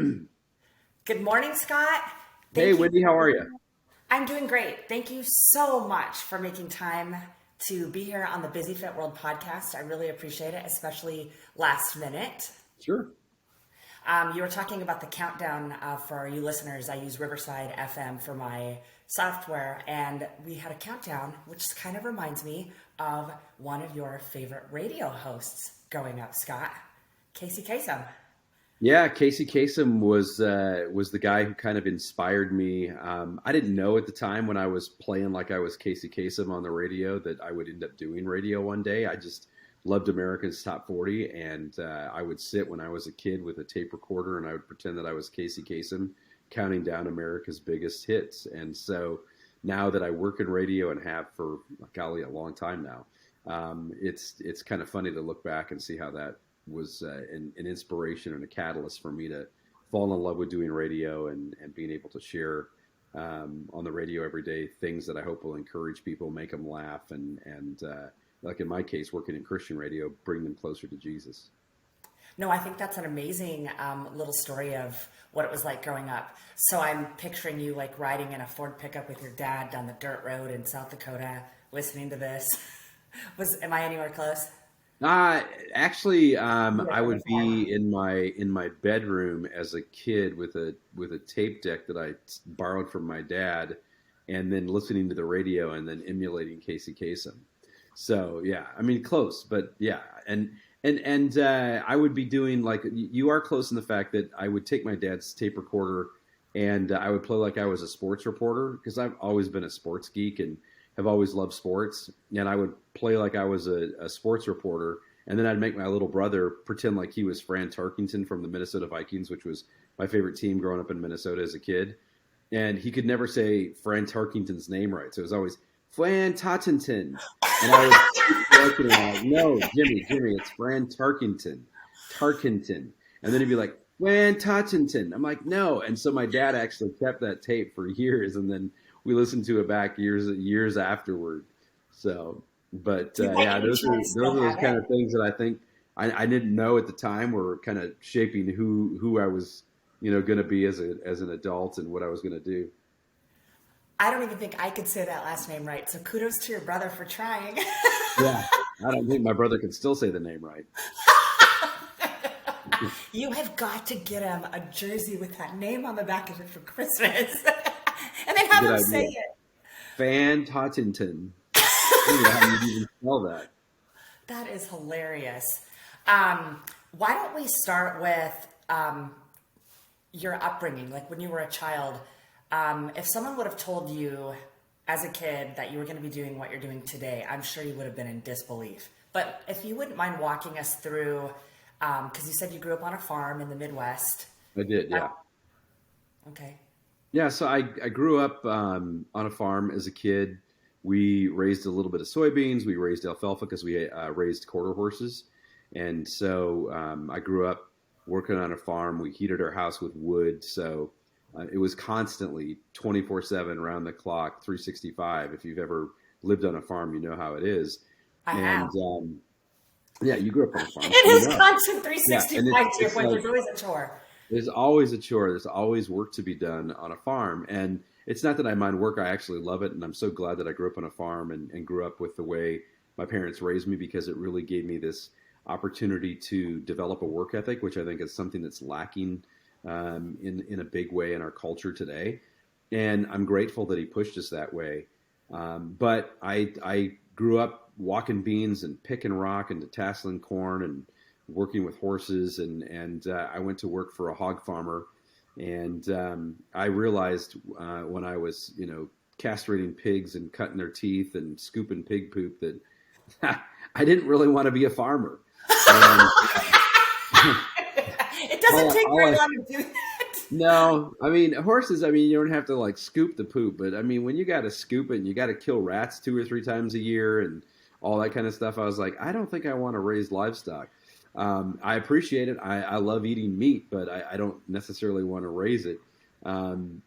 Good morning, Scott. Hey, Thank you. Wendy, how are you? I'm doing great. Thank you so much for making time to be here on the Busy Fit World podcast. I really appreciate it, especially last minute. Sure. You were talking about the countdown for you listeners. I use Riverside FM for my software, and we had a countdown, which kind of reminds me of one of your favorite radio hosts growing up, Scott, Casey Kasem. Yeah, Casey Kasem was the guy who kind of inspired me. I didn't know at the time when I was playing like I was Casey Kasem on the radio that I would end up doing radio one day. I just loved America's Top 40, and I would sit when I was a kid with a tape recorder, and I would pretend that I was Casey Kasem, counting down America's biggest hits. And so now that I work in radio and have for golly a long time now, it's kind of funny to look back and see how that was an inspiration and a catalyst for me to fall in love with doing radio and being able to share on the radio every day things that I hope will encourage people, make them laugh, and like in my case, working in Christian radio, bring them closer to Jesus. No, I think that's an amazing little story of what it was like growing up. So I'm picturing you like riding in a Ford pickup with your dad down the dirt road in South Dakota, listening to this. Am I anywhere close? Uh, actually, You were I on the would farm. be in my bedroom as a kid with a tape deck that I borrowed from my dad, and then listening to the radio and then emulating Casey Kasem. So yeah, I mean close, but yeah, and I would be doing like you are close in the fact that I would take my dad's tape recorder and I would play like I was a sports reporter because I've always been a sports geek and have always loved sports, and I would play like I was a sports reporter, and then I'd make my little brother pretend like he was Fran Tarkenton from the Minnesota Vikings, which was my favorite team growing up in Minnesota as a kid, and he could never say Fran Tarkenton's name right, so it was always Fran Tarkenton, and I would keep correcting him like, no, Jimmy, it's Fran Tarkenton, and then he'd be like Fran Tarkenton. I'm like, no, and so my dad actually kept that tape for years, and then we listened to it back years afterward. So, but Do you by yeah, any chance those still are those have it? kind of things that I think I didn't know at the time were kind of shaping who I was, going to be as an adult and what I was going to do. I don't even think I could say that last name right. So kudos to your brother for trying. Yeah, I don't think my brother can still say the name right. You have got to get him a jersey with that name on the back of it for Christmas. And then have Good him say idea. it. Fan Tottington. I don't know how you'd even spell that. That is hilarious. Um, why don't we start with your upbringing? Like when you were a child, if someone would have told you as a kid that you were going to be doing what you're doing today, I'm sure you would have been in disbelief. But if you wouldn't mind walking us through, because you said you grew up on a farm in the Midwest. I did, Uh, yeah. okay. Yeah, so I grew up on a farm as a kid. We raised a little bit of soybeans. We raised alfalfa because we raised quarter horses. And so I grew up working on a farm. We heated our house with wood. So it was constantly 24/7, around the clock, 365. If you've ever lived on a farm, you know how it is. I And have. yeah, you grew up on a farm, so you It is know. constant Yeah, and 365 to your it's point. like There's always a chore. there's always a chore. There's always work to be done on a farm. And it's not that I mind work. I actually love it. And I'm so glad that I grew up on a farm and grew up with the way my parents raised me because it really gave me this opportunity to develop a work ethic, which I think is something that's lacking in a big way in our culture today. And I'm grateful that he pushed us that way. But I grew up walking beans and picking rock and detasseling corn and working with horses, and I went to work for a hog farmer, and I realized when I was castrating pigs and cutting their teeth and scooping pig poop that I didn't really want to be a farmer, and It doesn't take all very I long to do that. no, I mean horses. I mean you don't have to like scoop the poop, but I mean when you got to scoop it, and you got to kill rats 2 or 3 times a year, and all that kind of stuff. I was like, I don't think I want to raise livestock. I appreciate it. I love eating meat, but I don't necessarily want to raise it. And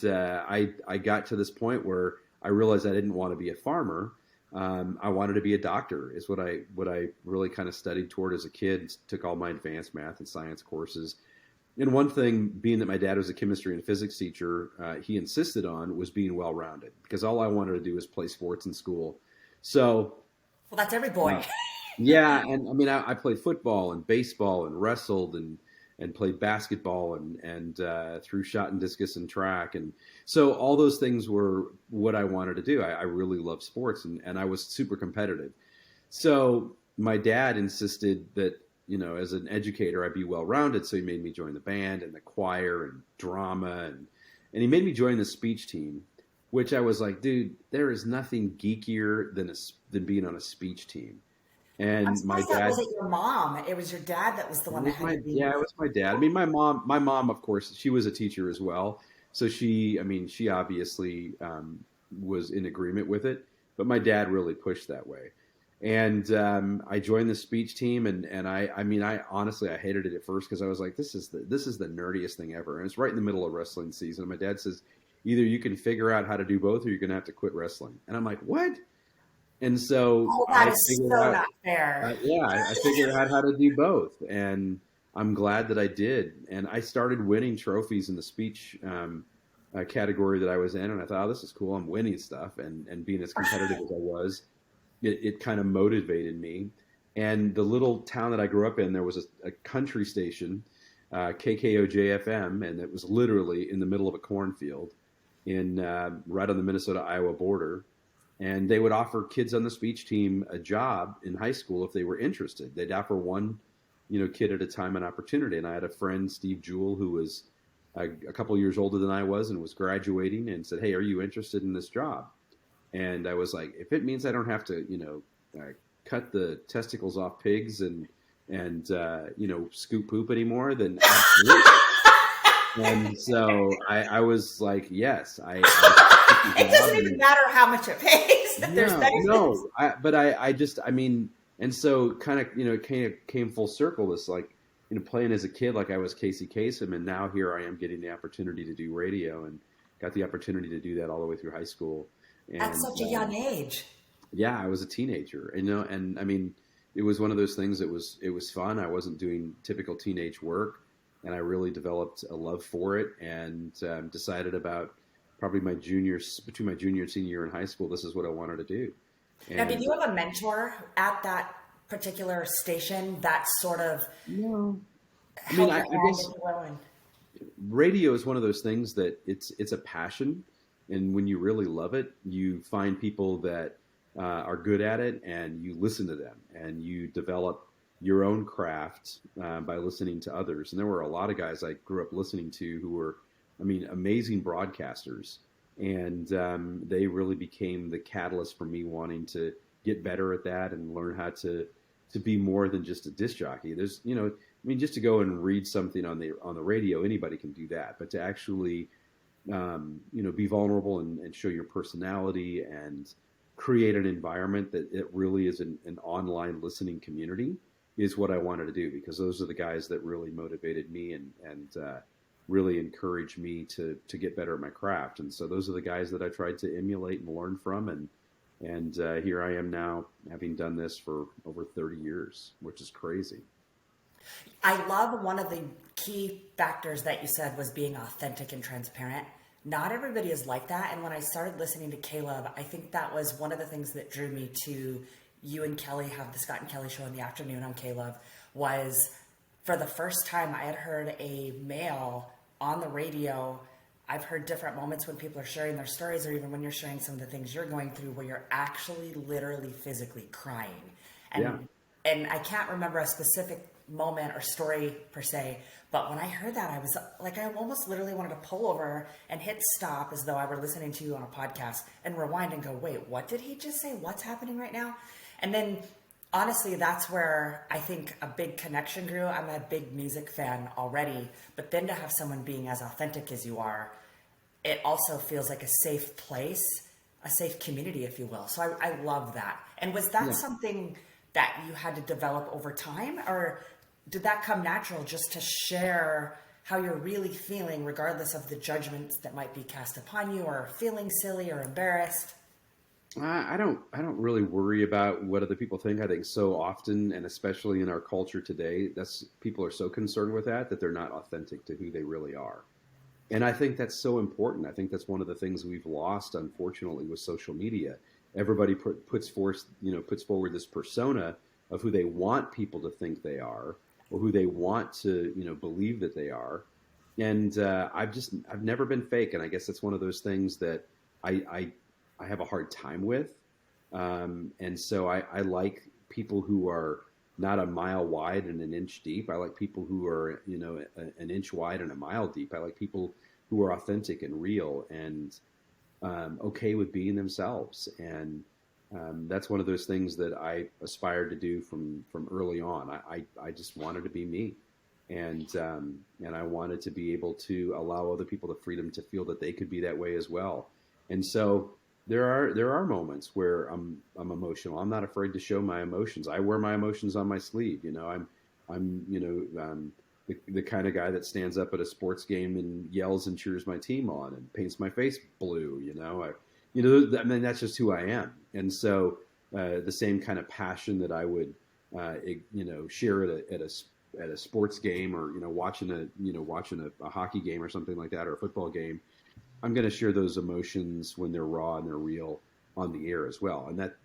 I got to this point where I realized I didn't want to be a farmer. I wanted to be a doctor. Is what I really kind of studied toward as a kid. Took all my advanced math and science courses, And one thing, being that my dad was a chemistry and physics teacher, he insisted on was being well rounded because all I wanted to do was play sports in school. So, Well, that's every boy. uh, yeah, and I mean, I played football and baseball and wrestled and played basketball and threw shot and discus and track, and so all those things were what I wanted to do. I really love sports, and I was super competitive. So my dad insisted that, as an educator, I'd be well rounded. So he made me join the band and the choir and drama, and he made me join the speech team, which I was like, dude, there is nothing geekier than being on a speech team. I'm And my surprised that dad, wasn't your mom. It was your dad that was the one that had to be. yeah, it was my dad. I mean, my mom, of course, she was a teacher as well. So she obviously was in agreement with it, but my dad really pushed that way. And I joined the speech team, and I mean, I honestly, I hated it at first because I was like, this is the nerdiest thing ever. And it's right in the middle of wrestling season. And my dad says, either you can figure out how to do both, or you're gonna have to quit wrestling. And I'm like, what? And so Oh, that I is figured so out, not fair. yeah, I figured out how to do both, and I'm glad that I did. And I started winning trophies in the speech category that I was in, and I thought, oh, this is cool. I'm winning stuff, and being as competitive as I was, it kind of motivated me. And the little town that I grew up in, there was a country station, KKOJ FM, and it was literally in the middle of a cornfield in right on the Minnesota-Iowa border. And they would offer kids on the speech team a job in high school if they were interested. They'd offer one, kid at a time an opportunity. And I had a friend, Steve Jewell, who was a couple years older than I was and was graduating, and said, "Hey, are you interested in this job?" And I was like, if it means I don't have to, cut the testicles off pigs and scoop poop anymore, then absolutely. And so I was like, yes, I It doesn't even matter how much it pays. There's no, benefits. no. But I just, I mean, and so it kind of came full circle. This, like, playing as a kid, like I was Casey Kasem, and now here I am getting the opportunity to do radio, and got the opportunity to do that all the way through high school. At And such a young age. yeah, I was a teenager, and I mean, it was one of those things that it was fun. I wasn't doing typical teenage work, and I really developed a love for it, and decided about probably between my junior and senior year in high school, this is what I wanted to do. Now, did And you have a mentor at that particular station that sort of no, I mean, held I your hand, guess if you will? And radio is one of those things that it's a passion, and when you really love it, you find people that are good at it, and you listen to them, and you develop your own craft by listening to others. And there were a lot of guys I grew up listening to who were, I mean, amazing broadcasters, and they really became the catalyst for me wanting to get better at that and learn how to be more than just a disc jockey. There's, I mean, just to go and read something on the radio, anybody can do that. But to actually, be vulnerable and show your personality and create an environment that it really is an online listening community is what I wanted to do, because those are the guys that really motivated me and really encouraged me to get better at my craft. And so those are the guys that I tried to emulate and learn from. And here I am now, having done this for over 30 years, which is crazy. I love one of the key factors that you said was being authentic and transparent. Not everybody is like that. And when I started listening to Caleb, I think that was one of the things that drew me to you and Kelly have the Scott and Kelly show in the afternoon on Caleb, was for the first time I had heard a male on the radio. I've heard different moments when people are sharing their stories, or even when you're sharing some of the things you're going through, where you're actually literally physically crying. Yeah. And I can't remember a specific moment or story per se, but when I heard that, I was like, I almost literally wanted to pull over and hit stop as though I were listening to you on a podcast and rewind and go, wait, what did he just say? What's happening right now? And then honestly, that's where I think a big connection grew. I'm a big music fan already, but then to have someone being as authentic as you are, it also feels like a safe place, a safe community, if you will. So I love that. And was that Yeah. something that you had to develop over time, or did that come natural just to share how you're really feeling, regardless of the judgments that might be cast upon you, or feeling silly or embarrassed? I don't really worry about what other people think. I think so often, and especially in our culture today, that's people are so concerned with that they're not authentic to who they really are. And I think that's so important. I think that's one of the things we've lost, unfortunately, with social media. Everybody puts forward this persona of who they want people to think they are, or who they want to, believe that they are. And I've never been fake, and I guess that's one of those things that I I, I have a hard time with. And so I like people who are not a mile wide and an inch deep. I like people who are, an inch wide and a mile deep. I like people who are authentic and real and okay with being themselves. And that's one of those things that I aspired to do from early on. I just wanted to be me, and I wanted to be able to allow other people the freedom to feel that they could be that way as well. And so there are moments where I'm emotional. I'm not afraid to show my emotions. I wear my emotions on my sleeve. I'm the kind of guy that stands up at a sports game and yells and cheers my team on and paints my face blue. I mean, that's just who I am. And so the same kind of passion that I would, share at a sports game, or watching a hockey game or something like that, or a football game. I'm going to share those emotions when they're raw and they're real on the air as well. And that,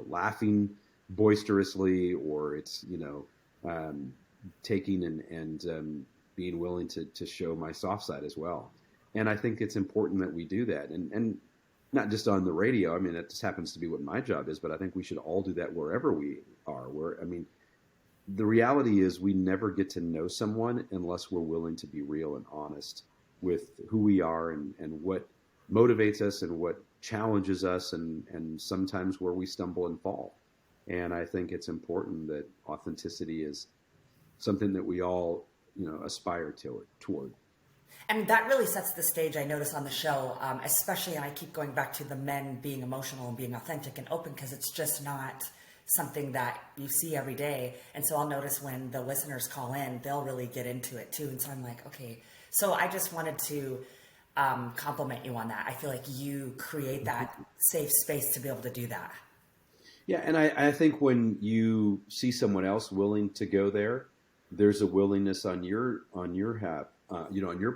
laughing boisterously, or it's, taking and being willing to show my soft side as well. And I think it's important that we do that. And not just on the radio. I mean, it just happens to be what my job is, but I think we should all do that wherever we are. The reality is we never get to know someone unless we're willing to be real and honest with who we are, and what motivates us and what challenges us, and sometimes where we stumble and fall. And I think it's important that authenticity is something that we all, aspire toward. I mean, that really sets the stage, I notice on the show, especially, and I keep going back to the men being emotional and being authentic and open, because it's just not something that you see every day. And so I'll notice when the listeners call in, they'll really get into it too. And so I'm like, okay. So I just wanted to compliment you on that. I feel like you create that safe space to be able to do that. Yeah, and I think when you see someone else willing to go there, there's a willingness on your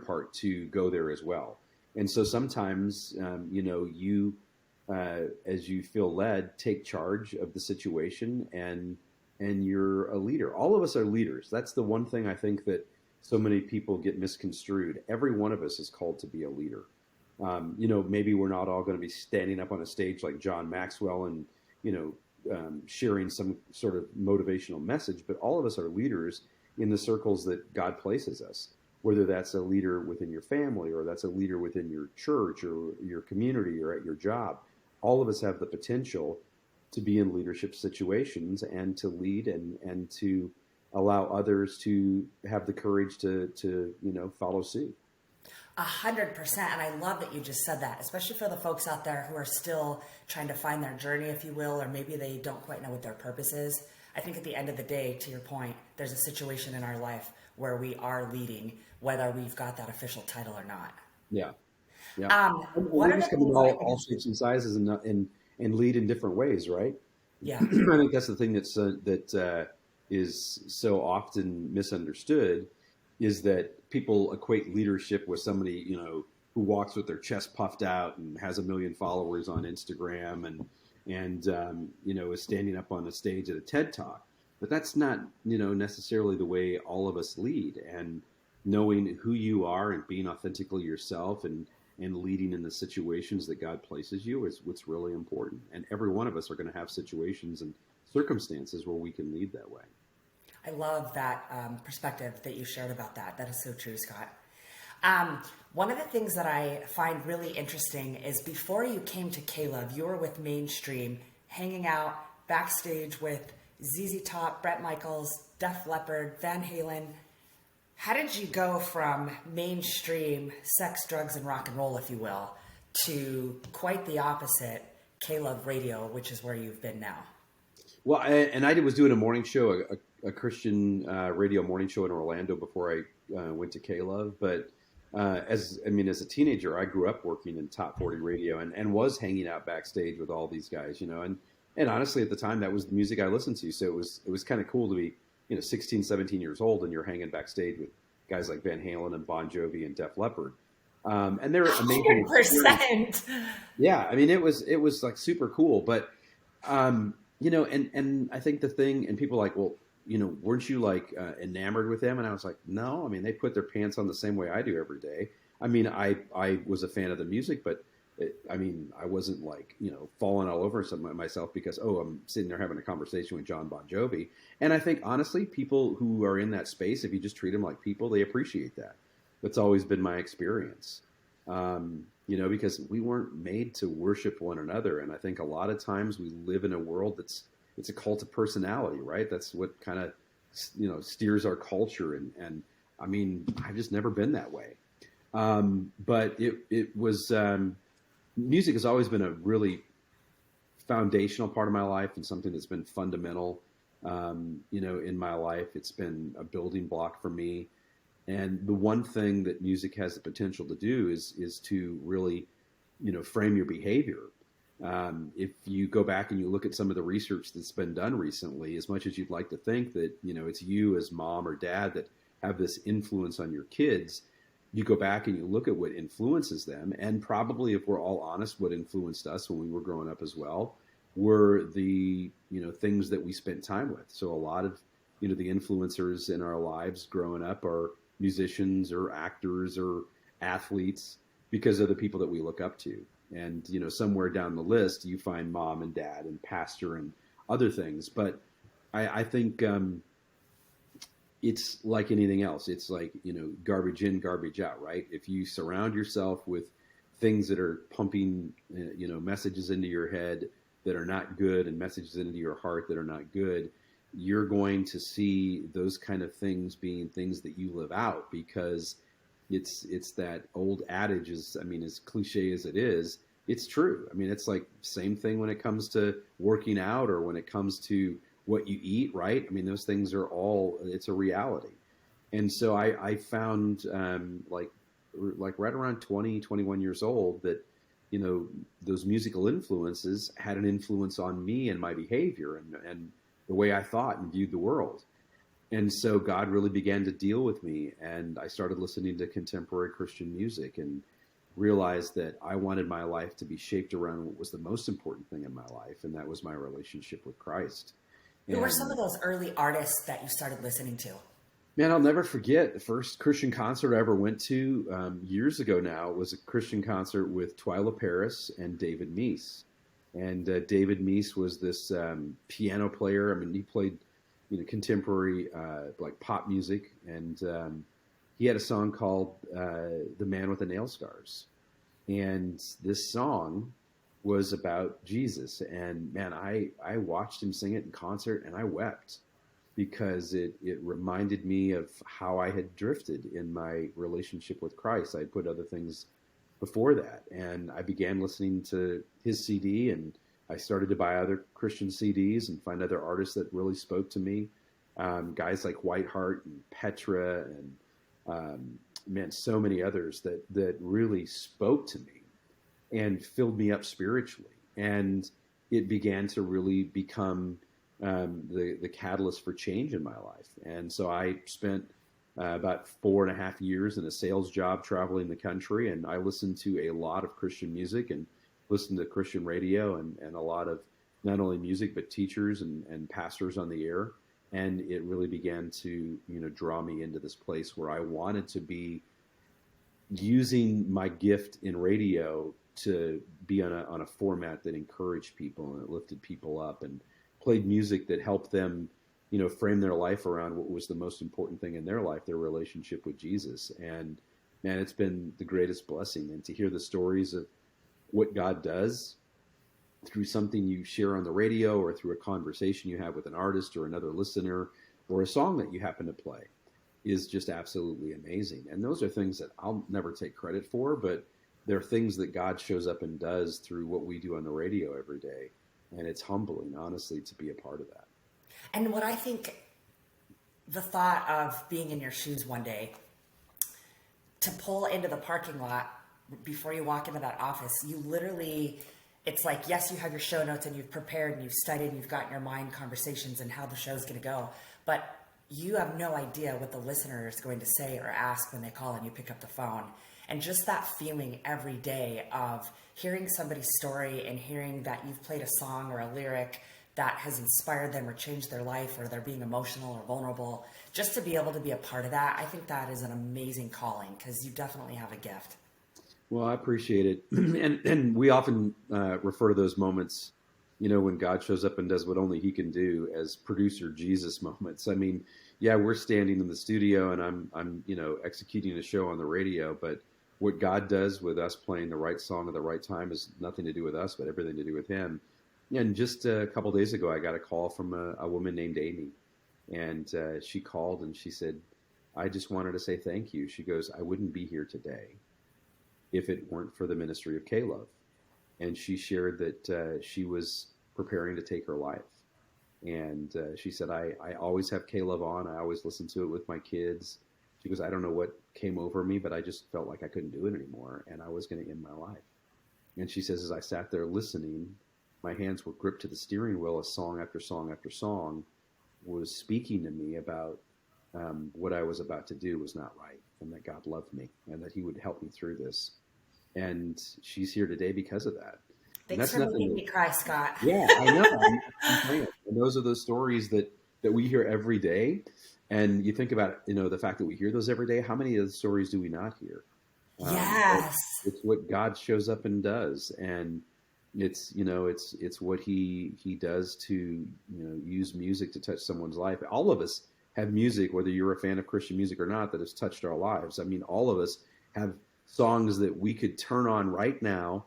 part to go there as well. And so sometimes, you as you feel led, take charge of the situation, and you're a leader. All of us are leaders. That's the one thing I think that so many people get misconstrued. Every one of us is called to be a leader. Maybe we're not all going to be standing up on a stage like John Maxwell and, sharing some sort of motivational message, but all of us are leaders in the circles that God places us, whether that's a leader within your family, or that's a leader within your church or your community or at your job. All of us have the potential to be in leadership situations and to lead, and to allow others to have the courage to follow suit. 100%. And I love that you just said that, especially for the folks out there who are still trying to find their journey, if you will, or maybe they don't quite know what their purpose is. I think at the end of the day, to your point, there's a situation in our life where we are leading, whether we've got that official title or not. Yeah. Yeah. And What we are the just come in things all shapes and sizes, and lead in different ways, right? Yeah. I think that's the thing that is so often misunderstood, is that people equate leadership with somebody, who walks with their chest puffed out and has 1 million followers on Instagram, and is standing up on a stage at a TED Talk. But that's not, necessarily the way all of us lead. And knowing who you are and being authentically yourself, and leading in the situations that God places you, is what's really important. And every one of us are going to have situations and circumstances where we can lead that way. I love that perspective that you shared about that. That is so true, Scott. One of the things that I find really interesting is before you came to K-Love, you were with Mainstream, hanging out backstage with ZZ Top, Bret Michaels, Def Leppard, Van Halen. How did you go from mainstream sex, drugs, and rock and roll, if you will, to quite the opposite, K-Love Radio, which is where you've been now? Well, I was doing a morning show, a Christian radio morning show in Orlando before I went to K-Love. But as a teenager, I grew up working in top 40 radio and was hanging out backstage with all these guys, and honestly, at the time, that was the music I listened to. So it was kind of cool to be, 16, 17 years old, and you're hanging backstage with guys like Van Halen and Bon Jovi and Def Leppard. And they're amazing experiences. 100%. Yeah, I mean, it was like super cool, but and I think the thing, and people are like, well, weren't you like enamored with them? And I was like, no, I mean, they put their pants on the same way I do every day. I mean, I was a fan of the music, but I mean, I wasn't like falling all over something myself because I'm sitting there having a conversation with John Bon Jovi. And I think honestly, people who are in that space, if you just treat them like people, they appreciate that. That's always been my experience. Because we weren't made to worship one another. And I think a lot of times we live in a world it's a cult of personality, right? That's what kind of, steers our culture. And I mean, I've just never been that way. But it was, music has always been a really foundational part of my life and something that's been fundamental, in my life. It's been a building block for me. And the one thing that music has the potential to do is to really, frame your behavior. If you go back and you look at some of the research that's been done recently, as much as you'd like to think that, it's you as mom or dad that have this influence on your kids, you go back and you look at what influences them. And probably, if we're all honest, what influenced us when we were growing up as well were the, things that we spent time with. So a lot of, the influencers in our lives growing up are musicians or actors or athletes because of the people that we look up to. And, somewhere down the list, you find mom and dad and pastor and other things. But I think it's like anything else. It's like, garbage in, garbage out, right? If you surround yourself with things that are pumping, messages into your head that are not good and messages into your heart that are not good, you're going to see those kind of things being things that you live out, because it's that old adage as cliche as it is, it's true. I mean, it's like same thing when it comes to working out or when it comes to what you eat, right? I mean, those things are it's a reality. And so I found like right around 20, 21 years old that, those musical influences had an influence on me and my behavior and the way I thought and viewed the world. And so God really began to deal with me, and I started listening to contemporary Christian music and realized that I wanted my life to be shaped around what was the most important thing in my life, and that was my relationship with Christ. Who were some And of those early artists that you started listening to? man, I'll never forget the first Christian concert I ever went to years ago now. It was a Christian concert with Twyla Paris and David Meese. And David Meese was this piano player. I mean, he played, contemporary like pop music, and he had a song called "The Man with the Nail Scars," and this song was about Jesus. And man, I watched him sing it in concert, and I wept because it reminded me of how I had drifted in my relationship with Christ. I had put other things before that, and I began listening to his CD, and I started to buy other Christian CDs and find other artists that really spoke to me. Guys like Whiteheart and Petra and man, so many others that really spoke to me and filled me up spiritually. And it began to really become the catalyst for change in my life. And so I spent about 4.5 years in a sales job traveling the country, and I listened to a lot of Christian music and listened to Christian radio and a lot of not only music but teachers and pastors on the air. And it really began to draw me into this place where I wanted to be using my gift in radio to be on a format that encouraged people and it lifted people up and played music that helped them frame their life around what was the most important thing in their life, their relationship with Jesus. And man, it's been the greatest blessing. And to hear the stories of what God does through something you share on the radio or through a conversation you have with an artist or another listener or a song that you happen to play is just absolutely amazing. And those are things that I'll never take credit for, but they're things that God shows up and does through what we do on the radio every day. And it's humbling, honestly, to be a part of that. And what I think, the thought of being in your shoes one day, to pull into the parking lot before you walk into that office, you literally, it's like, yes, you have your show notes and you've prepared and you've studied and you've got in your mind conversations and how the show's going to go, but you have no idea what the listener is going to say or ask when they call and you pick up the phone. And just that feeling every day of hearing somebody's story and hearing that you've played a song or a lyric that has inspired them or changed their life, or they're being emotional or vulnerable, just to be able to be a part of that, I think that is an amazing calling, because you definitely have a gift. Well, I appreciate it. And we often refer to those moments, when God shows up and does what only he can do, as producer Jesus moments. I mean, yeah, we're standing in the studio and I'm executing a show on the radio, but what God does with us playing the right song at the right time has nothing to do with us, but everything to do with him. And just a couple of days ago, I got a call from a woman named Amy, and she called and she said, I just wanted to say thank you. She goes, I wouldn't be here today if it weren't for the ministry of K-Love. And she shared that she was preparing to take her life. And she said, I always have K-Love on. I always listen to it with my kids. She goes, I don't know what came over me, but I just felt like I couldn't do it anymore, and I was going to end my life. And she says, as I sat there listening, my hands were gripped to the steering wheel as song after song after song was speaking to me about what I was about to do was not right, and that God loved me and that he would help me through this. And she's here today because of that. Thanks for making me cry, Scott. Yeah, I know. And those are those stories that we hear every day. And you think about, the fact that we hear those every day. How many of the stories do we not hear? Yes. It's what God shows up and does. And it's what he does to, use music to touch someone's life. All of us have music, whether you're a fan of Christian music or not, that has touched our lives. I mean, all of us have songs that we could turn on right now,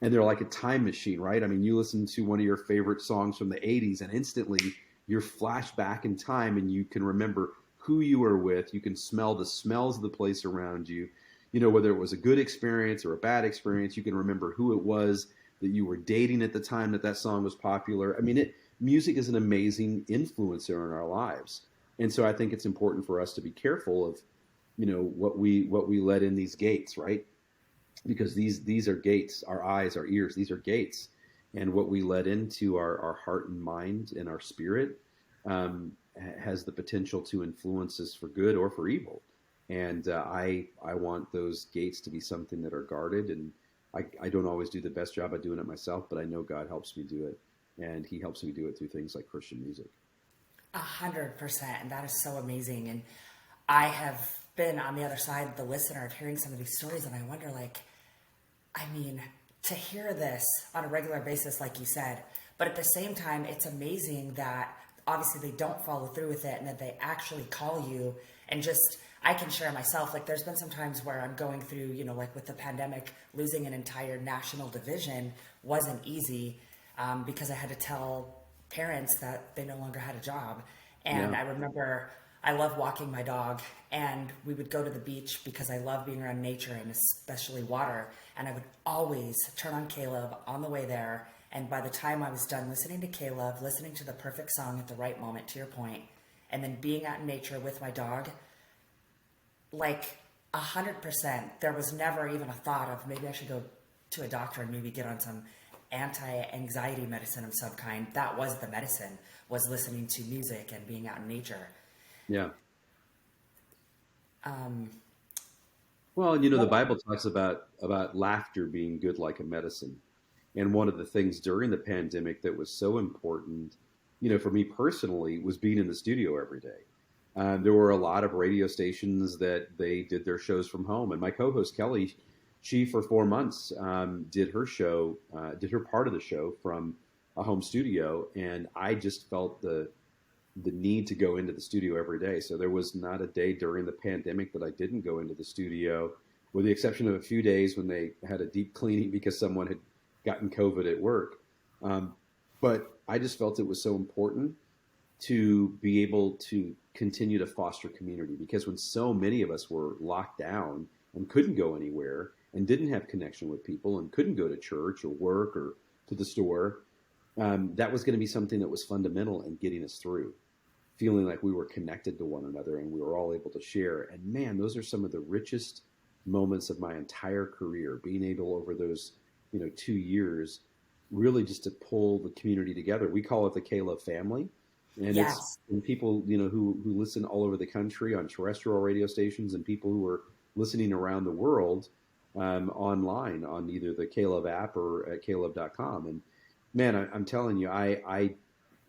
and they're like a time machine, right? I mean, you listen to one of your favorite songs from the 80s and instantly you're flashed back in time and you can remember who you were with. You can smell the smells of the place around you. Whether it was a good experience or a bad experience, you can remember who it was that you were dating at the time that song was popular. I mean, music is an amazing influencer in our lives. And so I think it's important for us to be careful of, what we let in these gates, right? Because these are gates, our eyes, our ears, these are gates. And what we let into our heart and mind and our spirit has the potential to influence us for good or for evil. And I want those gates to be something that are guarded. And I don't always do the best job of doing it myself, but I know God helps me do it. And he helps me do it through things like Christian music. 100%. And that is so amazing. And I have been on the other side, the listener, of hearing some of these stories. And I wonder, to hear this on a regular basis, like you said, but at the same time, it's amazing that obviously they don't follow through with it and that they actually call you. And just, I can share myself, there's been some times where I'm going through, with the pandemic, losing an entire national division wasn't easy because I had to tell parents that they no longer had a job. And yeah. I remember I love walking my dog, and we would go to the beach because I love being around nature and especially water. And I would always turn on K-Love on the way there. And by the time I was done listening to K-Love, listening to the perfect song at the right moment, to your point, and then being out in nature with my dog, 100%, there was never even a thought of maybe I should go to a doctor and maybe get on some anti-anxiety medicine of some kind. That was the medicine, was listening to music and being out in nature. Yeah. Well, the Bible talks about laughter being good like a medicine. And one of the things during the pandemic that was so important, for me personally, was being in the studio every day. There were a lot of radio stations that they did their shows from home. And my co-host, Kelly, she, for 4 months, did her part of the show from a home studio. And I just felt the need to go into the studio every day. So there was not a day during the pandemic that I didn't go into the studio, with the exception of a few days when they had a deep cleaning because someone had gotten COVID at work. But I just felt it was so important to be able to continue to foster community, because when so many of us were locked down and couldn't go anywhere and didn't have connection with people and couldn't go to church or work or to the store, that was going to be something that was fundamental in getting us through, feeling like we were connected to one another and we were all able to share. And man, those are some of the richest moments of my entire career, being able over those, 2 years, really just to pull the community together. We call it the Caleb family. And it's Yes. and people, who listen all over the country on terrestrial radio stations and people who are listening around the world online on either the Caleb app or at Caleb.com. And man, I'm telling you, I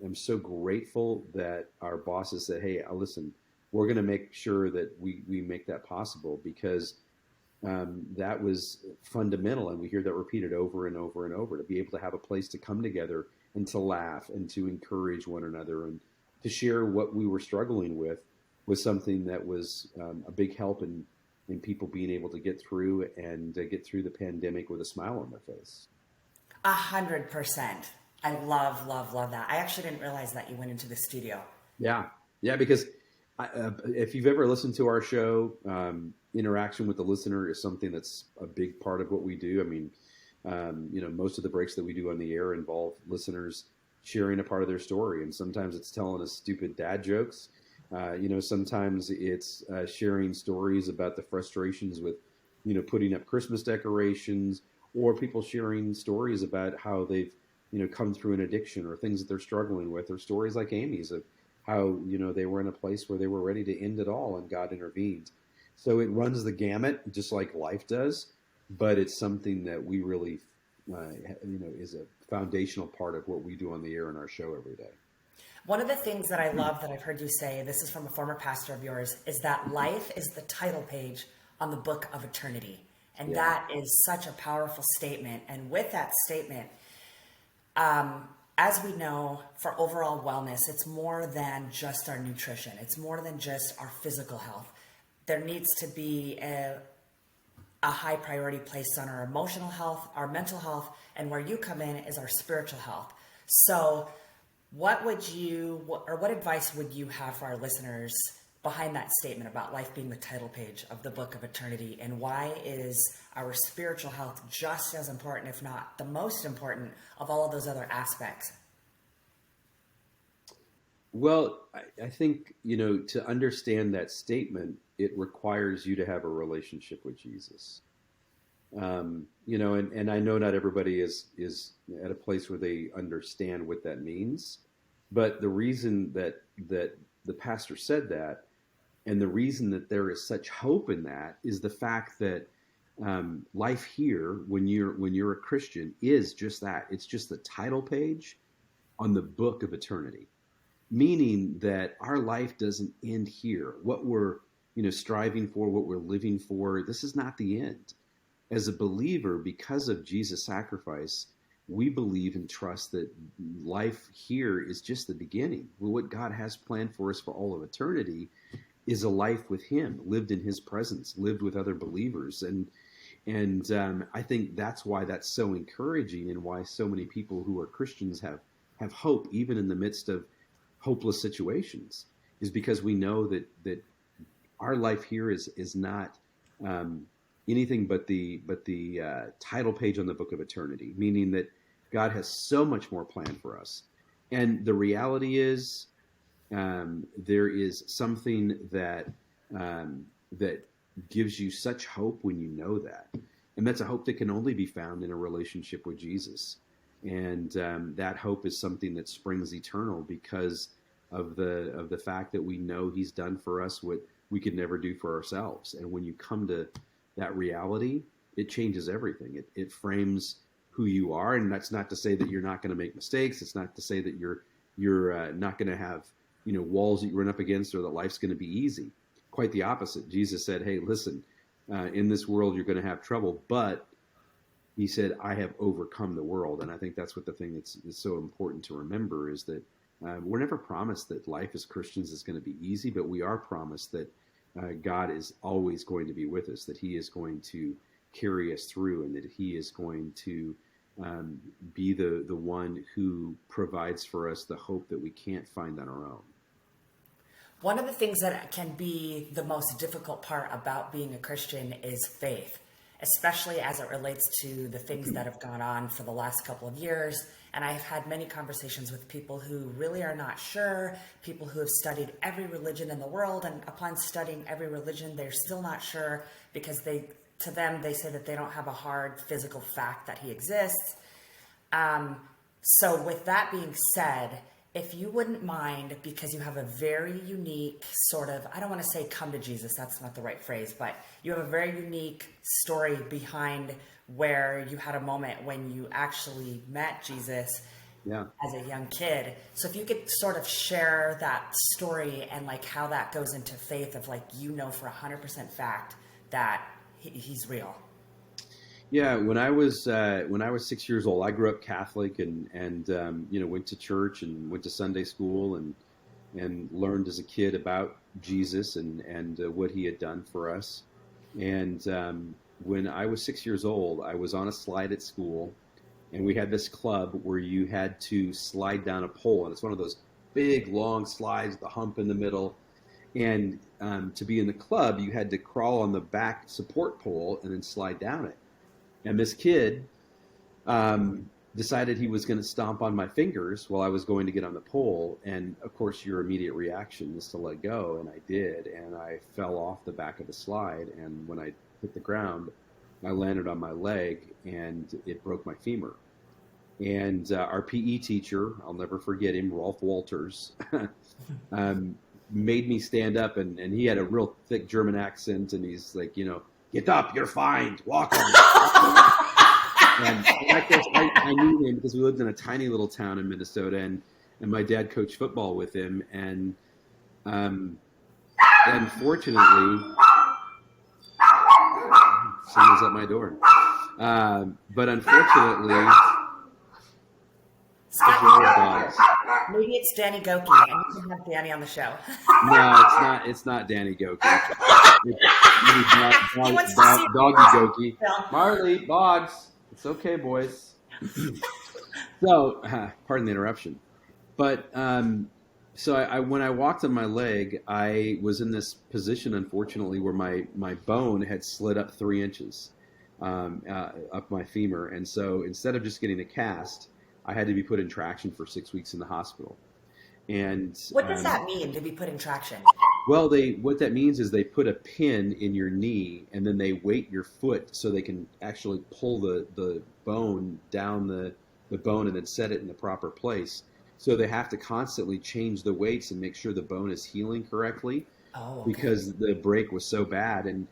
am so grateful that our bosses said, "Hey, listen, we're going to make sure that we make that possible," because that was fundamental, and we hear that repeated over and over and over. To be able to have a place to come together and to laugh and to encourage one another and to share what we were struggling with was something that was a big help in people being able to get through and get through the pandemic with a smile on their face. 100%. I love, love, love that. I actually didn't realize that you went into the studio. Yeah, yeah, because if you've ever listened to our show, interaction with the listener is something that's a big part of what we do. I mean, most of the breaks that we do on the air involve listeners sharing a part of their story, and sometimes it's telling us stupid dad jokes. Sometimes it's sharing stories about the frustrations with, putting up Christmas decorations, or people sharing stories about how they've, come through an addiction or things that they're struggling with, or stories like Amy's of how, they were in a place where they were ready to end it all and God intervened. So it runs the gamut, just like life does, but it's something that we really, is a foundational part of what we do on the air in our show every day. One of the things that I love that I've heard you say, this is from a former pastor of yours, is that life is the title page on the book of eternity. And Yeah. that is such a powerful statement. And with that statement, as we know, for overall wellness, it's more than just our nutrition. It's more than just our physical health. There needs to be a high priority placed on our emotional health, our mental health, and where you come in is our spiritual health. So what advice would you have for our listeners behind that statement about life being the title page of the book of eternity, and why is our spiritual health just as important, if not the most important, of all of those other aspects? Well, I think, to understand that statement, it requires you to have a relationship with Jesus. And I know not everybody is at a place where they understand what that means, but the reason that the pastor said that, and the reason that there is such hope in that, is the fact that life here, when you're a Christian, is just that. It's just the title page on the book of eternity, meaning that our life doesn't end here. What we're striving for, what we're living for, this is not the end. As a believer, because of Jesus' sacrifice, we believe and trust that life here is just the beginning. Well, what God has planned for us for all of eternity is a life with Him, lived in His presence, lived with other believers, and I think that's why that's so encouraging, and why so many people who are Christians have hope even in the midst of hopeless situations, is because we know that our life here is not anything but the title page on the book of eternity, meaning that God has so much more planned for us. And the reality is, there is something that that gives you such hope when you know that, and that's a hope that can only be found in a relationship with Jesus. And that hope is something that springs eternal because of the fact that we know He's done for us what we could never do for ourselves. And when you come to that reality, it changes everything. It frames who you are, and that's not to say that you're not going to make mistakes. It's not to say that you're not going to have walls that you run up against, or that life's going to be easy. Quite the opposite. Jesus said, "Hey, listen, in this world you're going to have trouble, but," He said, "I have overcome the world." And I think that's what the thing that's so important to remember is that we're never promised that life as Christians is going to be easy, but we are promised that God is always going to be with us, that He is going to carry us through, and that He is going to be the one who provides for us the hope that we can't find on our own. One of the things that can be the most difficult part about being a Christian is faith, especially as it relates to the things that have gone on for the last couple of years. And I've had many conversations with people who really are not sure, people who have studied every religion in the world, and upon studying every religion, they're still not sure because they to them, they say that they don't have a hard physical fact that he exists. So with that being said, if you wouldn't mind, because you have a very unique sort of, I don't want to say come to Jesus, that's not the right phrase, but you have a very unique story behind where you had a moment when you actually met Jesus as a young kid. So if you could sort of share that story and like how that goes into faith of like, for 100% fact that he's real. Yeah, when I was 6 years old, I grew up Catholic and went to church and went to Sunday school and learned as a kid about Jesus and what he had done for us. And when I was 6 years old, I was on a slide at school, and we had this club where you had to slide down a pole, and it's one of those big long slides, the hump in the middle. And to be in the club, you had to crawl on the back support pole and then slide down it. And this kid decided he was going to stomp on my fingers while I was going to get on the pole. And of course, your immediate reaction is to let go. And I did. And I fell off the back of the slide. And when I hit the ground, I landed on my leg and it broke my femur. And our PE teacher, I'll never forget him, Rolf Walters, made me stand up. And he had a real thick German accent. And he's like, get up, you're fine, walk on. And of course, I knew him because we lived in a tiny little town in Minnesota, and my dad coached football with him. And unfortunately, someone's at my door. But unfortunately, Scott, maybe it's Danny Goki, and you can have Danny on the show. No, it's not Danny Goki. It's Doggy Goki. Marley, Boggs. It's okay, boys. So, pardon the interruption. But so I when I walked on my leg, I was in this position, unfortunately, where my bone had slid up 3 inches up my femur. And so instead of just getting a cast, I had to be put in traction for 6 weeks in the hospital. And what does that mean, to be put in traction? Well, what that means is they put a pin in your knee, and then they weight your foot so they can actually pull the bone down the bone and then set it in the proper place. So they have to constantly change the weights and make sure the bone is healing correctly. Oh, okay. Because the break was so bad. And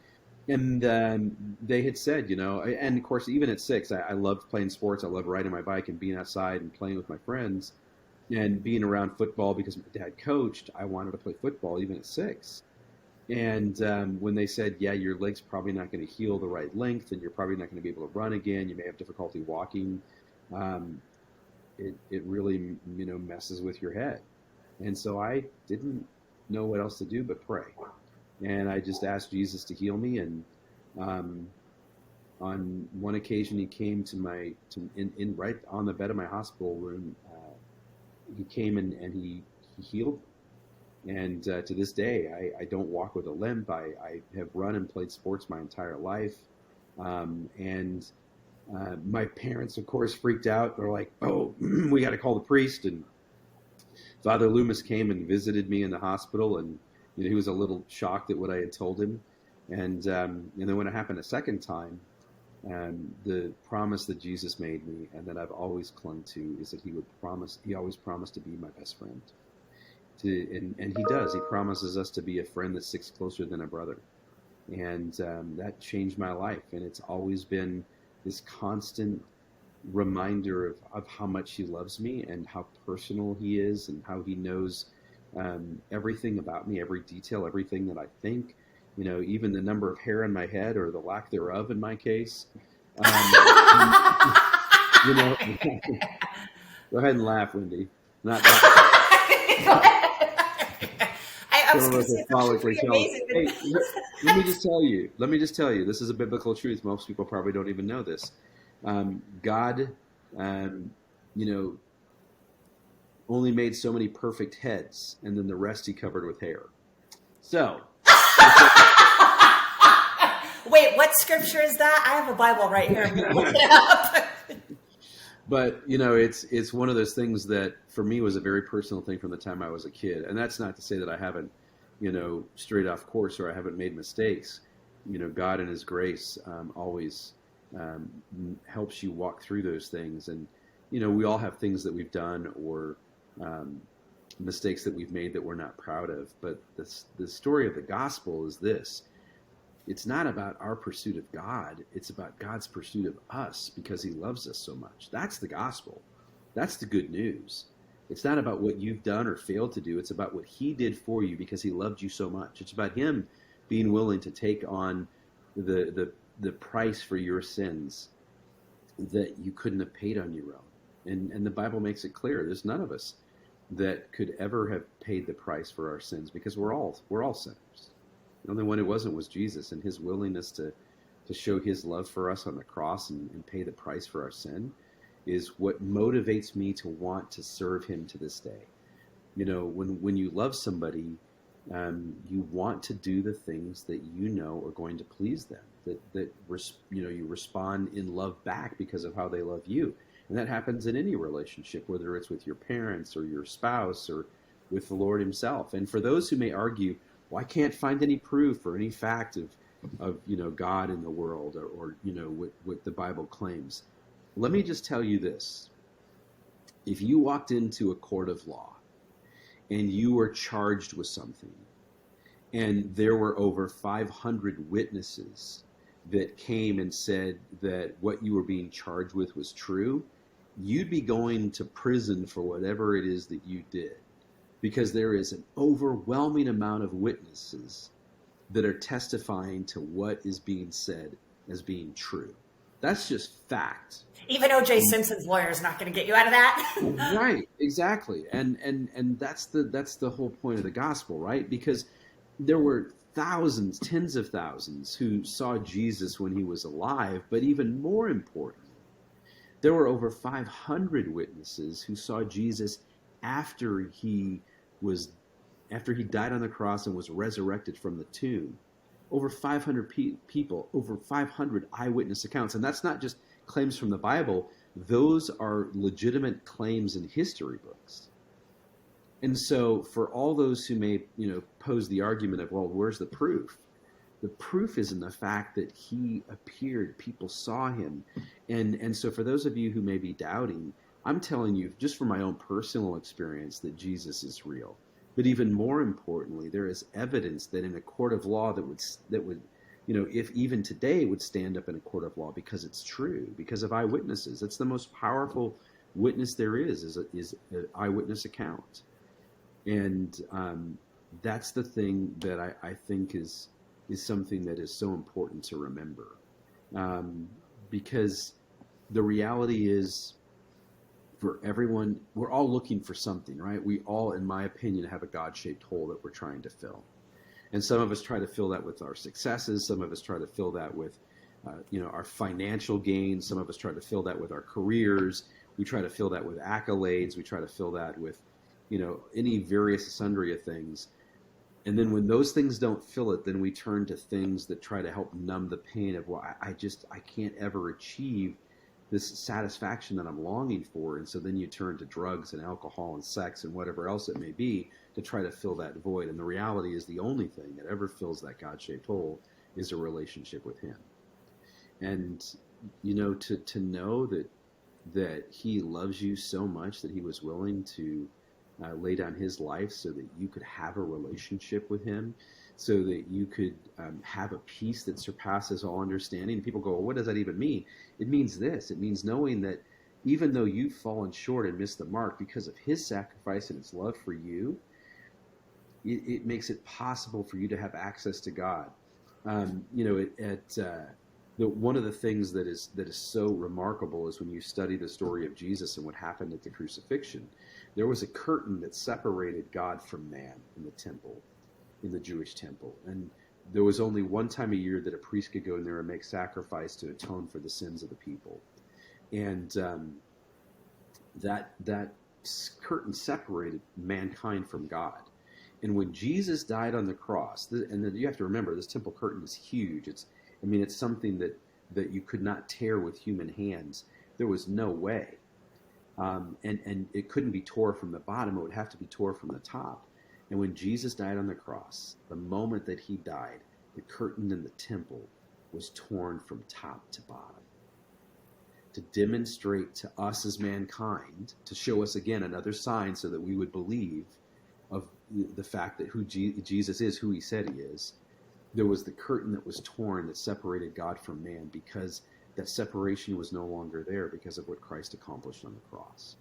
they had said, and of course, even at 6, I loved playing sports. I loved riding my bike and being outside and playing with my friends. And being around football, because my dad coached, I wanted to play football even at 6. And when they said, yeah, your leg's probably not going to heal the right length, and you're probably not going to be able to run again, you may have difficulty walking, it really, messes with your head. And so I didn't know what else to do but pray. And I just asked Jesus to heal me. And on one occasion, he came in right on the bed of my hospital room. He came and he healed me. And to this day, I don't walk with a limp. I have run and played sports my entire life. And my parents, of course, freaked out. They're like, oh, we got to call the priest. And Father Loomis came and visited me in the hospital. And he was a little shocked at what I had told him. And then when it happened a second time, the promise that Jesus made me and that I've always clung to is that he always promised to be my best friend. And he does. He promises us to be a friend that sticks closer than a brother. And that changed my life. And it's always been this constant reminder of how much he loves me and how personal he is and how he knows everything about me, every detail, everything that I think. Even the number of hair on my head, or the lack thereof in my case. Go ahead and laugh, Wendy. Not I was going to say, amazing. Hey, let me just tell you, this is a biblical truth. Most people probably don't even know this. God, only made so many perfect heads, and then the rest he covered with hair. So... Wait, what scripture is that? I have a Bible right here. I'm going to look it up. But, it's one of those things that for me was a very personal thing from the time I was a kid. And that's not to say that I haven't, strayed off course or I haven't made mistakes. God in His grace always um, helps you walk through those things. And we all have things that we've done or um, mistakes that we've made that we're not proud of. But the story of the gospel is this: it's not about our pursuit of God; it's about God's pursuit of us because He loves us so much. That's the gospel. That's the good news. It's not about what you've done or failed to do. It's about what He did for you because He loved you so much. It's about Him being willing to take on the price for your sins that you couldn't have paid on your own. And the Bible makes it clear there's none of us that could ever have paid the price for our sins because we're all sinners. The only one who wasn't was Jesus, and His willingness to show His love for us on the cross and pay the price for our sin is what motivates me to want to serve Him to this day. When you love somebody, you want to do the things that are going to please them. You respond in love back because of how they love you, and that happens in any relationship, whether it's with your parents or your spouse or with the Lord Himself. And for those who may argue, well, I can't find any proof or any fact of God in the world or what the Bible claims. Let me just tell you this. If you walked into a court of law and you were charged with something, and there were over 500 witnesses that came and said that what you were being charged with was true, you'd be going to prison for whatever it is that you did, because there is an overwhelming amount of witnesses that are testifying to what is being said as being true. That's just fact. Even O.J. Simpson's lawyer is not going to get you out of that. Right, exactly. And that's the whole point of the gospel, right? Because there were thousands, tens of thousands who saw Jesus when He was alive, but even more importantly, there were over 500 witnesses who saw Jesus after he died on the cross and was resurrected from the tomb. Over 500 people, over 500 eyewitness accounts. And that's not just claims from the Bible. Those are legitimate claims in history books. And so for all those who may, pose the argument of, well, where's the proof? The proof is in the fact that He appeared, people saw Him. And so for those of you who may be doubting, I'm telling you, just from my own personal experience, that Jesus is real. But even more importantly, there is evidence that in a court of law that would, if even today would stand up in a court of law because it's true, because of eyewitnesses. It's the most powerful witness there is an eyewitness account. And that's the thing that I think is something that is so important to remember. Because the reality is, for everyone, we're all looking for something, right? We all, in my opinion, have a God-shaped hole that we're trying to fill. And some of us try to fill that with our successes. Some of us try to fill that with, our financial gains. Some of us try to fill that with our careers. We try to fill that with accolades. We try to fill that with, any various sundry of things. And then when those things don't fill it, then we turn to things that try to help numb the pain of, well, I can't ever achieve this satisfaction that I'm longing for. And so then you turn to drugs and alcohol and sex and whatever else it may be to try to fill that void. And the reality is the only thing that ever fills that God-shaped hole is a relationship with Him. And, to know that He loves you so much that He was willing to lay down His life so that you could have a relationship with Him, so that you could have a peace that surpasses all understanding. People go, well, what does that even mean? It means this. It means knowing that even though you've fallen short and missed the mark, because of His sacrifice and His love for you, it makes it possible for you to have access to God. One of the things that is so remarkable is when you study the story of Jesus and what happened at the crucifixion. There was a curtain that separated God from man in the temple, in the Jewish temple. And there was only one time a year that a priest could go in there and make sacrifice to atone for the sins of the people. And that curtain separated mankind from God. And when Jesus died on the cross, and then you have to remember, this temple curtain is huge. It's something that you could not tear with human hands. There was no way. And it couldn't be tore from the bottom. It would have to be tore from the top. And when Jesus died on the cross, the moment that He died, the curtain in the temple was torn from top to bottom to demonstrate to us as mankind, to show us again another sign so that we would believe of the fact that who Jesus is, who he said he is. There was the curtain that was torn that separated God from man, because that separation was no longer there because of what Christ accomplished on the cross.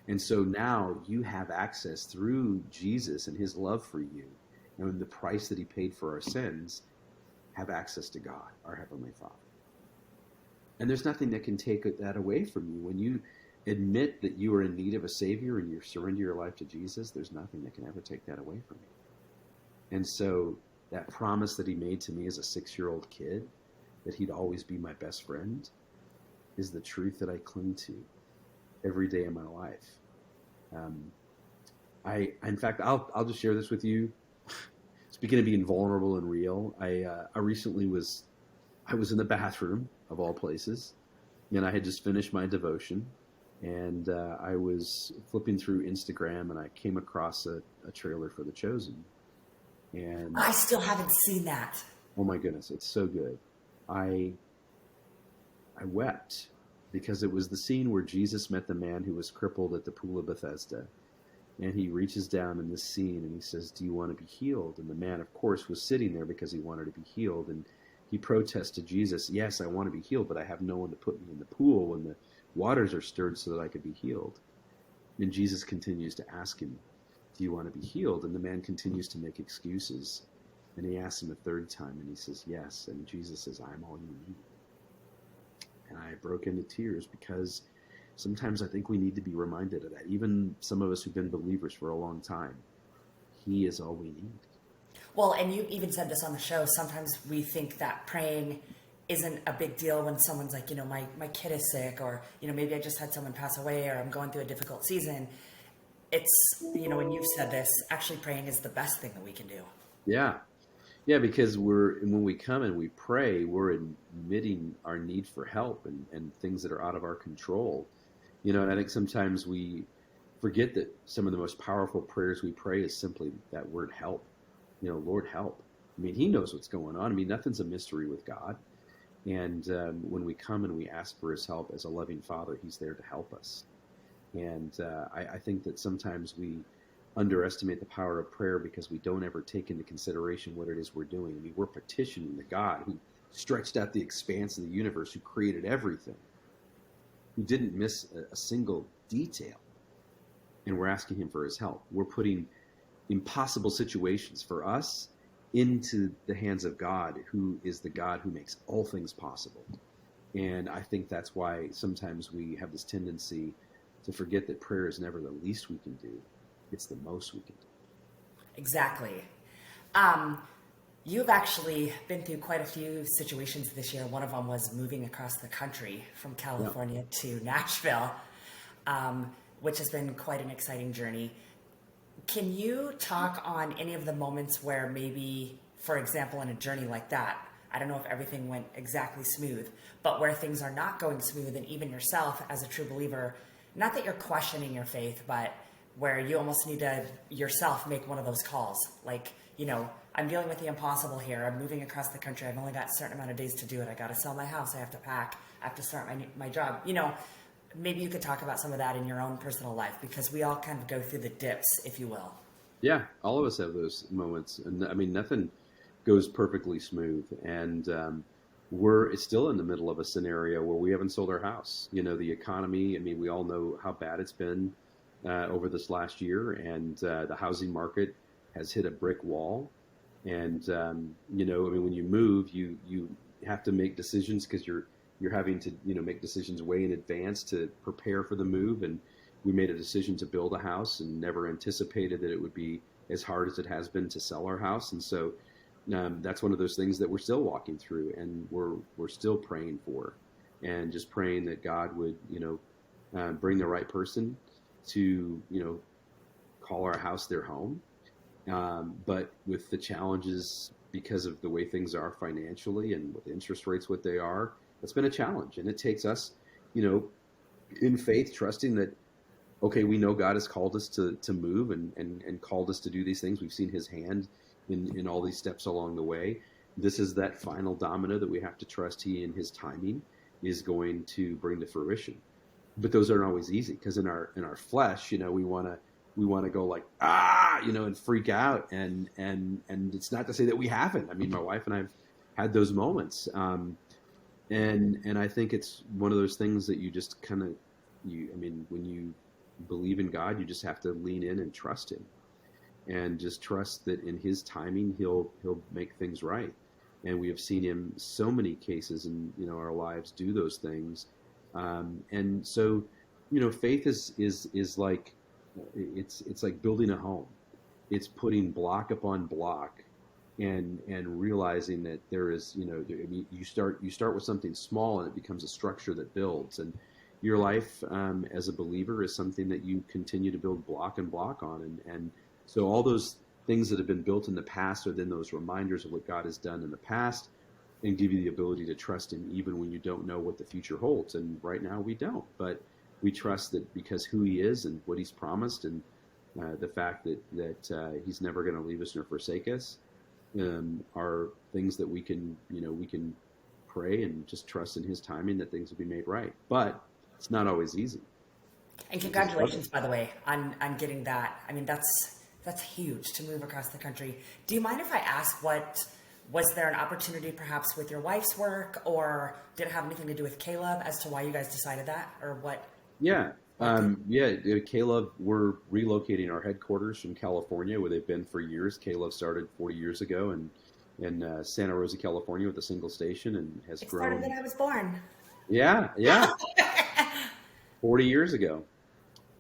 And so now you have access through Jesus and his love for you and the price that he paid for our sins, have access to God, our Heavenly Father. And there's nothing that can take that away from you. When you admit that you are in need of a Savior and you surrender your life to Jesus, there's nothing that can ever take that away from you. And so that promise that he made to me as a 6-year-old kid, that he'd always be my best friend, is the truth that I cling to every day of my life. In fact, I'll just share this with you. Speaking of being vulnerable and real, I recently was in the bathroom of all places, and I had just finished my devotion, and I was flipping through Instagram, and I came across a trailer for The Chosen. And I still haven't seen that. oh my goodness, it's so good. I wept because it was the scene where Jesus met the man who was crippled at the pool of Bethesda. And he reaches down in this scene and he says, "Do you want to be healed?" And the man, of course, was sitting there because he wanted to be healed. And he protests to Jesus, "Yes, I want to be healed, but I have no one to put me in the pool when the waters are stirred so that I could be healed." And Jesus continues to ask him, "Do you want to be healed?" And the man continues to make excuses. And he asks him a third time and he says, "Yes." And Jesus says, "I'm all you need." And I broke into tears because sometimes I think we need to be reminded of that. Even some of us who've been believers for a long time, he is all we need. Well, and you even said this on the show. Sometimes we think that praying isn't a big deal when someone's like, my kid is sick, or, maybe I just had someone pass away, or I'm going through a difficult season. It's, and you've said this, actually praying is the best thing that we can do. Yeah. Yeah, because when we come and we pray, we're admitting our need for help and things that are out of our control. And I think sometimes we forget that some of the most powerful prayers we pray is simply that word help. Lord, help. I mean, he knows what's going on. I mean, nothing's a mystery with God. And when we come and we ask for his help as a loving father, he's there to help us. And I think that sometimes we underestimate the power of prayer because we don't ever take into consideration what it is we're doing. I mean, we're petitioning the God who stretched out the expanse of the universe, who created everything, who didn't miss a single detail. And we're asking him for his help. We're putting impossible situations for us into the hands of God, who is the God who makes all things possible. And I think that's why sometimes we have this tendency to forget that prayer is never the least we can do. It's the most we can do. Exactly. You've actually been through quite a few situations this year. One of them was moving across the country from California to Nashville, which has been quite an exciting journey. Can you talk on any of the moments where maybe, for example, in a journey like that, I don't know if everything went exactly smooth, but where things are not going smooth, and even yourself as a true believer, not that you're questioning your faith, but where you almost need to yourself make one of those calls. Like, I'm dealing with the impossible here. I'm moving across the country. I've only got a certain amount of days to do it. I got to sell my house. I have to pack. I have to start my job. Maybe you could talk about some of that in your own personal life, because we all kind of go through the dips, if you will. Yeah, all of us have those moments. And I mean, nothing goes perfectly smooth. And we're still in the middle of a scenario where we haven't sold our house. The economy, I mean, we all know how bad it's been over this last year. And the housing market has hit a brick wall. And, when you move, you have to make decisions because you're having to, make decisions way in advance to prepare for the move. And we made a decision to build a house and never anticipated that it would be as hard as it has been to sell our house. And so that's one of those things that we're still walking through, and we're still praying for, and just praying that God would, bring the right person to, call our house their home. But with the challenges because of the way things are financially and with interest rates what they are, it's been a challenge. And it takes us, in faith, trusting that, okay, we know God has called us to move and called us to do these things. We've seen his hand in all these steps along the way. this is that final domino that we have to trust he in his timing is going to bring to fruition. But those aren't always easy because in our flesh, we want to go like and freak out, and it's not to say that we haven't. I mean, my wife and I've had those moments, and I think it's one of those things that you just kind of when you believe in God, you just have to lean in and trust him, and just trust that in his timing he'll make things right. And we have seen him so many cases in our lives do those things. And so faith is like it's like building a home. It's putting block upon block and realizing that there is you start with something small and it becomes a structure that builds. And your life as a believer is something that you continue to build block and block on. And so all those things that have been built in the past are then those reminders of what God has done in the past, and give you the ability to trust him even when you don't know what the future holds. And right now we don't, but we trust that because who he is and what he's promised, and the fact that he's never going to leave us nor forsake us, are things that we can pray and just trust in his timing that things will be made right. But it's not always easy. And congratulations, by the way, on getting that. I mean, that's huge to move across the country. Do you mind if I ask, was there an opportunity perhaps with your wife's work, or did it have anything to do with Caleb as to why you guys decided that, or what? Yeah. Caleb, we're relocating our headquarters from California, where they've been for years. Caleb started 40 years ago in Santa Rosa, California, with a single station, and has grown. It started when I was born. Yeah. 40 years ago.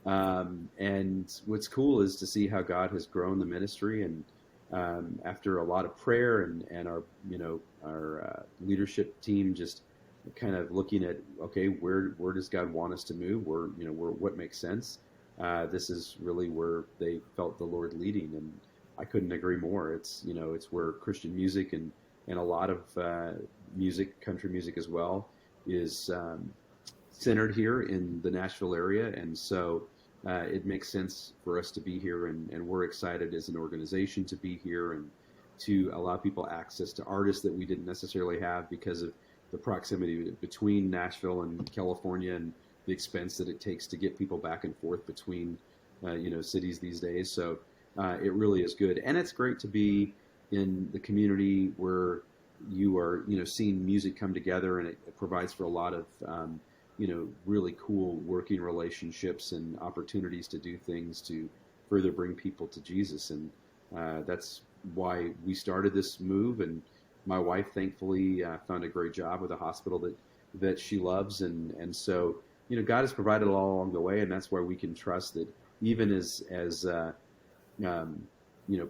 And what's cool is to see how God has grown the ministry, and after a lot of prayer and our leadership team just kind of looking at, okay, where does God want us to move? What makes sense? This is really where they felt the Lord leading, and I couldn't agree more. It's where Christian music and a lot of music, country music as well, is centered here in the Nashville area, and so it makes sense for us to be here, and we're excited as an organization to be here and to allow people access to artists that we didn't necessarily have because of the proximity between Nashville and California and the expense that it takes to get people back and forth between cities these days. So it really is good, and it's great to be in the community where you are seeing music come together, and it provides for a lot of really cool working relationships and opportunities to do things to further bring people to Jesus. And that's why we started this move. And my wife, thankfully, found a great job with a hospital that she loves. And so, God has provided it all along the way. And that's why we can trust that even as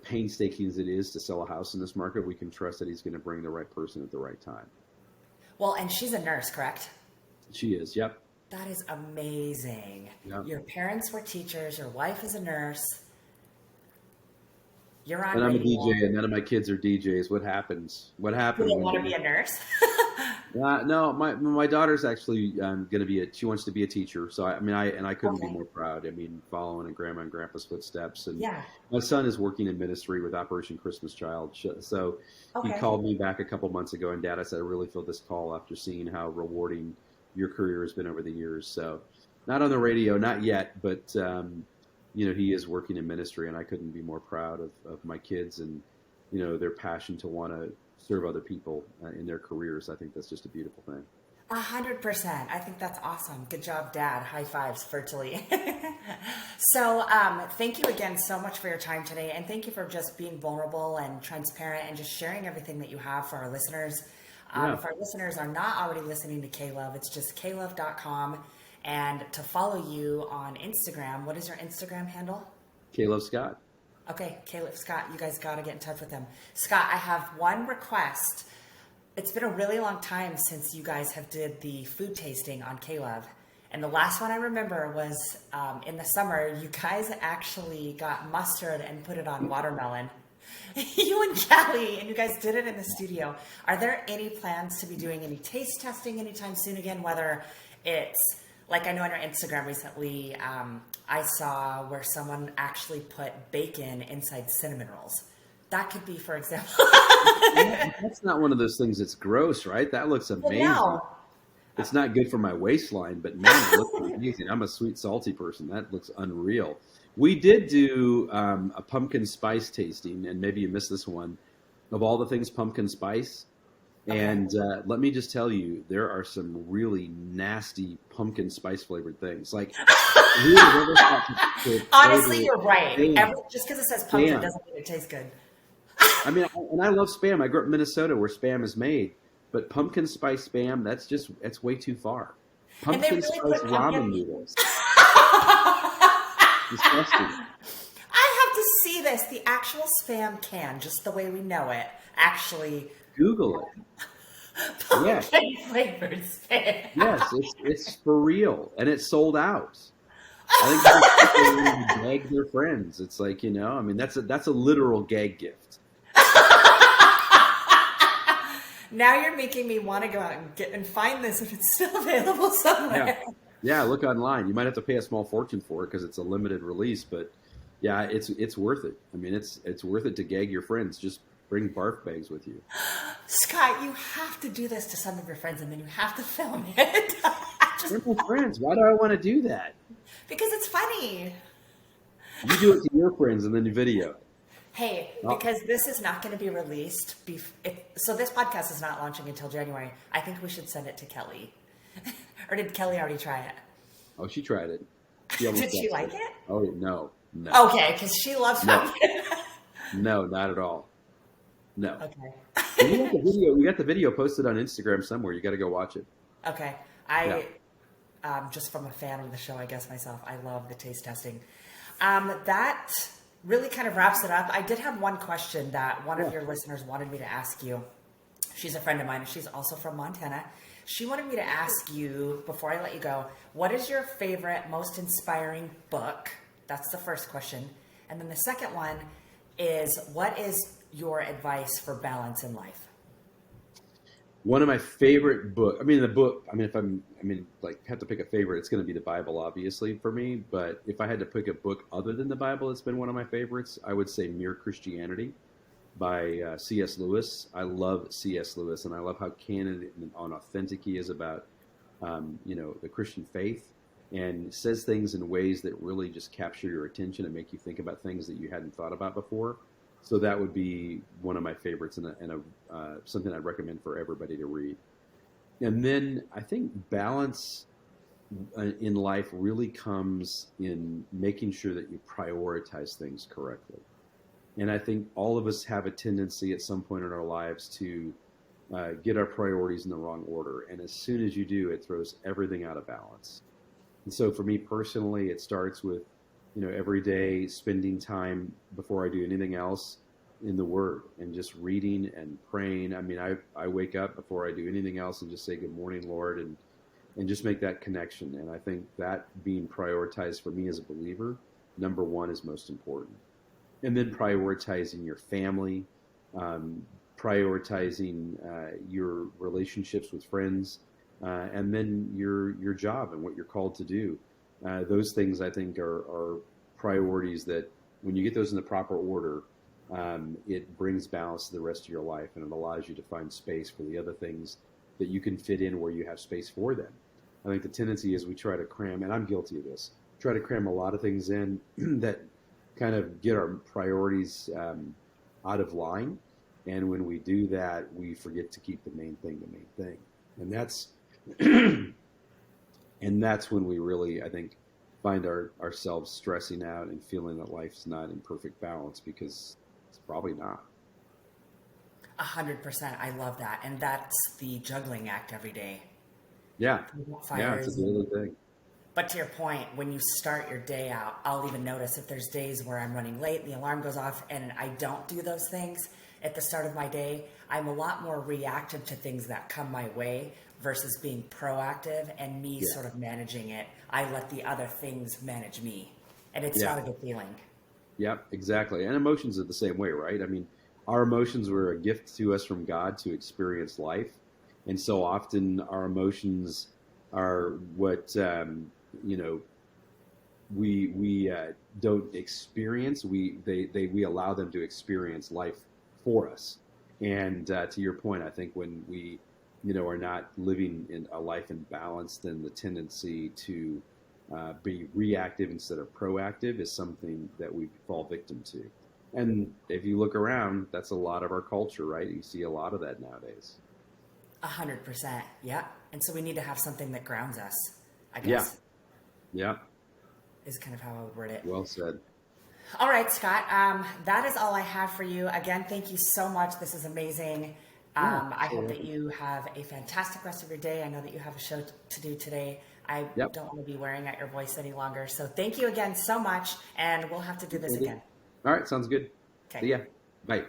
painstaking as it is to sell a house in this market, we can trust that he's going to bring the right person at the right time. Well, and she's a nurse, correct? She is, yep. That is amazing. Yep. Your parents were teachers. Your wife is a nurse. You're on And I'm a radio. DJ, and none of my kids are DJs. What happens? What happened? You don't want to be a nurse? No, my daughter's actually going to be she wants to be a teacher. So I couldn't be more proud. I mean, following in Grandma and Grandpa's footsteps. And Yeah. my son is working in ministry with Operation Christmas Child. So he called me back a couple months ago, and Dad, I said, I really feel this call after seeing how rewarding your career has been over the years. So not on the radio, not yet, but he is working in ministry, and I couldn't be more proud of my kids and their passion to want to serve other people in their careers. I think that's just a beautiful thing. 100%. I think that's awesome. Good job, Dad. High fives virtually. So thank you again so much for your time today, and thank you for just being vulnerable and transparent and just sharing everything that you have for our listeners. If our listeners are not already listening to K-Love, it's just klove.com. And to follow you on Instagram, what is your Instagram handle? Caleb Scott. Okay, Caleb Scott, you guys got to get in touch with him. Scott, I have one request. It's been a really long time since you guys have did the food tasting on Caleb. And the last one I remember was in the summer, you guys actually got mustard and put it on watermelon. You and Callie, and you guys did it in the studio. Are there any plans to be doing any taste testing anytime soon again, whether it's, like I know on your Instagram recently, I saw where someone actually put bacon inside cinnamon rolls. That could be, for example. That's not one of those things that's gross, right? That looks But amazing. no. It's not good for my waistline, but man, it looks amazing. I'm a sweet, salty person. That looks unreal. We did do a pumpkin spice tasting, and maybe you missed this one, of all the things pumpkin spice. Okay. And let me just tell you, there are some really nasty pumpkin spice flavored things. Like, who would have ever thought to Honestly, flavor you're right. spam? Just because it says pumpkin Spam. doesn't mean it tastes good. I mean, and I love spam. I grew up in Minnesota where spam is made, but pumpkin spice spam, that's way too far. And they Pumpkin really spice put ramen pumpkin. noodles, disgusting. I have to see this. The actual spam can, just the way we know it, actually Google it. Yes, pumpkin flavored spam. yes, it's for real, and it's sold out. I think because people really gag their friends. It's like, I mean, that's a literal gag gift. Now you're making me want to go out and get and find this if it's still available Yeah, somewhere. yeah. Look online. You might have to pay a small fortune for it because it's a limited release, but yeah, it's worth it. I mean, it's worth it to gag your friends. Just bring barf bags with you. Scott, you have to do this to some of your friends and then you have to film it. Just They're my friends. Why do I want to do that? because it's funny. You do it to your friends and then you video it. Hey, Oh, because this is not going to be released. So this podcast is not launching until January. I think we should send it to Kelly. Or did Kelly already try it? oh, she tried it. She almost Did she got like sick. it? Oh no, Okay, because she loves no, pumpkin. no, not at all. No. Okay. And we got the video. We got the video posted on Instagram somewhere. You got to go watch it. Okay. Yeah. Just from a fan of the show, I guess myself, I love the taste testing. That really kind of wraps it up. I did have one question that one Yeah. of your listeners wanted me to ask you. She's a friend of mine, and she's also from Montana. She wanted me to ask you, before I let you go, what is your favorite, most inspiring book? That's the first question. And then the second one is, what is your advice for balance in life? One of my favorite book. I mean, the book. I mean, like, have to pick a favorite, it's going to be the Bible, obviously, for me. But if I had to pick a book other than the Bible, it's been one of my favorites. I would say Mere Christianity by C.S. Lewis. I love C.S. Lewis, and I love how candid and authentic he is about, the Christian faith, and says things in ways that really just capture your attention and make you think about things that you hadn't thought about before. So that would be one of my favorites, and something I'd recommend for everybody to read. And then I think balance in life really comes in making sure that you prioritize things correctly. And I think all of us have a tendency at some point in our lives to get our priorities in the wrong order. And as soon as you do, it throws everything out of balance. And so for me personally, it starts with, every day spending time before I do anything else in the Word and just reading and praying. I mean, I wake up before I do anything else and just say, "Good morning, Lord," and just make that connection. And I think that being prioritized for me as a believer, number one, is most important. And then prioritizing your family, prioritizing your relationships with friends, and then your job and what you're called to do. Those things, I think, are priorities that when you get those in the proper order, it brings balance to the rest of your life, and it allows you to find space for the other things that you can fit in where you have space for them. I think the tendency is we try to cram, and I'm guilty of this, try to cram a lot of things in that kind of get our priorities out of line. And when we do that, we forget to keep the main thing. And that's and that's when we really, I think, find ourselves stressing out and feeling that life's not in perfect balance, because it's probably not. 100%. I love that. And that's the juggling act every day. Yeah, yeah, it's a Fires. daily thing. But to your point, when you start your day out, I'll even notice if there's days where I'm running late, the alarm goes off, and I don't do those things at the start of my day. I'm a lot more reactive to things that come my way versus being proactive and me Yeah, sort of managing it. I let the other things manage me, and it's yeah, not a good feeling. yep, exactly. And emotions are the same way, right? I mean, our emotions were a gift to us from God to experience life, and so often our emotions are what you know we don't experience. We allow them to experience life for us. And to your point, I think when we are not living in a life in balance, then the tendency to be reactive instead of proactive is something that we fall victim to. And if you look around, that's a lot of our culture, right? You see a lot of that nowadays. 100%. Yeah. And so we need to have something that grounds us, I Yeah, guess, yeah, is kind of how I would word it. well said. All right, Scott. That is all I have for you. Again, thank you so much. This is amazing. Yeah, I hope so, that you have a fantastic rest of your day. I know that you have a show to do today. I yep. don't want to be wearing out your voice any longer. So thank you again so much. And we'll have to do this again. All right, sounds good. See Okay. ya. Bye.